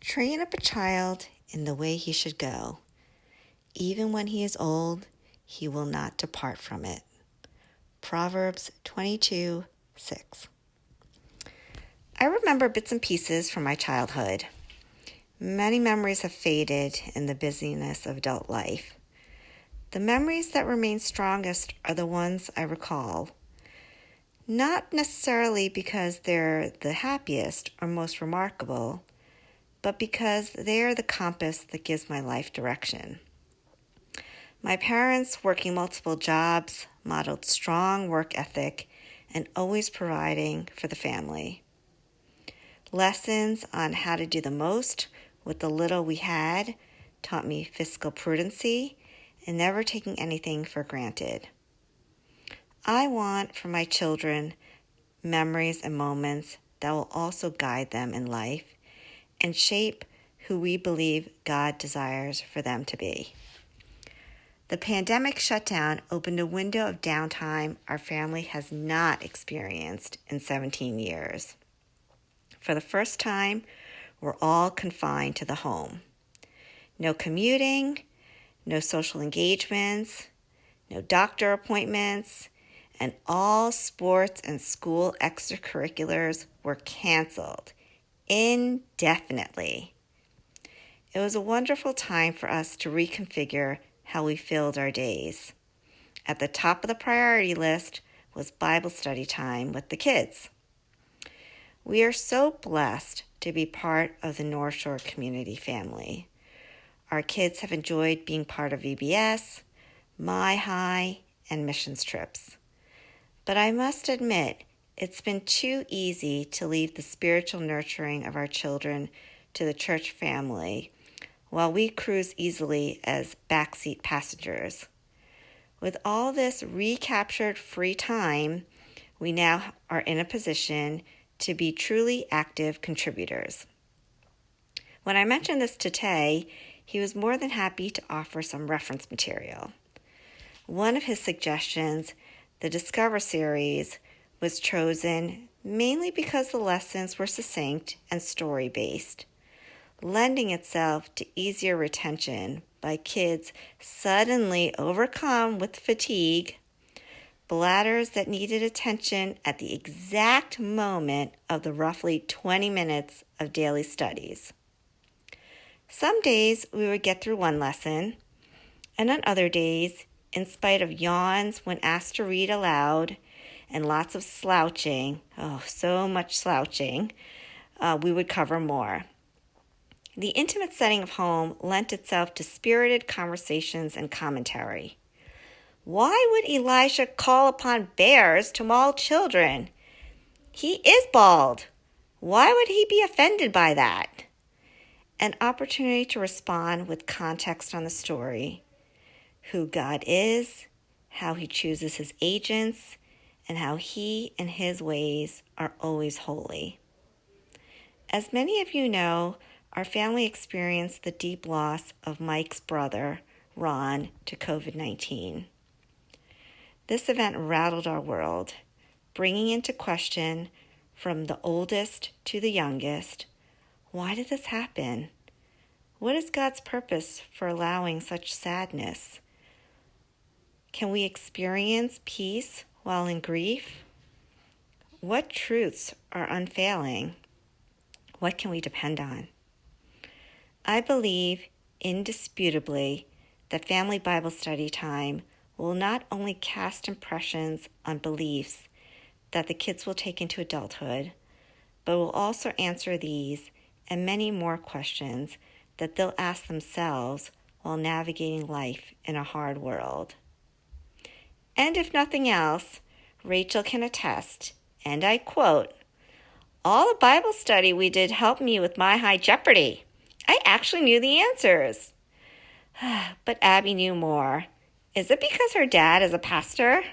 Train up a child in the way he should go. Even when he is old, he will not depart from it. Proverbs 22:6. I remember bits and pieces from my childhood. Many memories have faded in the busyness of adult life. The memories that remain strongest are the ones I recall. Not necessarily because they're the happiest or most remarkable, but because they are the compass that gives my life direction. My parents, working multiple jobs, modeled strong work ethic and always providing for the family. Lessons on how to do the most with the little we had taught me fiscal prudency and never taking anything for granted. I want for my children memories and moments that will also guide them in life and shape who we believe God desires for them to be. The pandemic shutdown opened a window of downtime our family has not experienced in 17 years. For the first time, we're all confined to the home. No commuting, no social engagements, no doctor appointments, and all sports and school extracurriculars were canceled indefinitely. It was a wonderful time for us to reconfigure how we filled our days. At the top of the priority list was Bible study time with the kids. We are so blessed to be part of the North Shore community family. Our kids have enjoyed being part of VBS, My High, and missions trips. But I must admit, it's been too easy to leave the spiritual nurturing of our children to the church family while we cruise easily as backseat passengers. With all this recaptured free time, we now are in a position to be truly active contributors. When I mentioned this to Tay, he was more than happy to offer some reference material. One of his suggestions, the Discover series, was chosen mainly because the lessons were succinct and story-based, lending itself to easier retention by kids suddenly overcome with fatigue, bladders that needed attention at the exact moment of the roughly 20 minutes of daily studies. Some days we would get through one lesson, and on other days, in spite of yawns when asked to read aloud and lots of slouching, so much slouching, we would cover more. The intimate setting of home lent itself to spirited conversations and commentary. Why would Elijah call upon bears to maul children? He is bald. Why would he be offended by that? An opportunity to respond with context on the story, who God is, how he chooses his agents, and how he and his ways are always holy. As many of you know, our family experienced the deep loss of Mike's brother, Ron, to COVID-19. This event rattled our world, bringing into question, from the oldest to the youngest, why did this happen? What is God's purpose for allowing such sadness? Can we experience peace while in grief? What truths are unfailing? What can we depend on? I believe indisputably that family Bible study time will not only cast impressions on beliefs that the kids will take into adulthood, but will also answer these and many more questions that they'll ask themselves while navigating life in a hard world. And if nothing else, Rachel can attest, and I quote, "All the Bible study we did helped me with my high Jeopardy. I actually knew the answers." But Abby knew more. Is it because her dad is a pastor?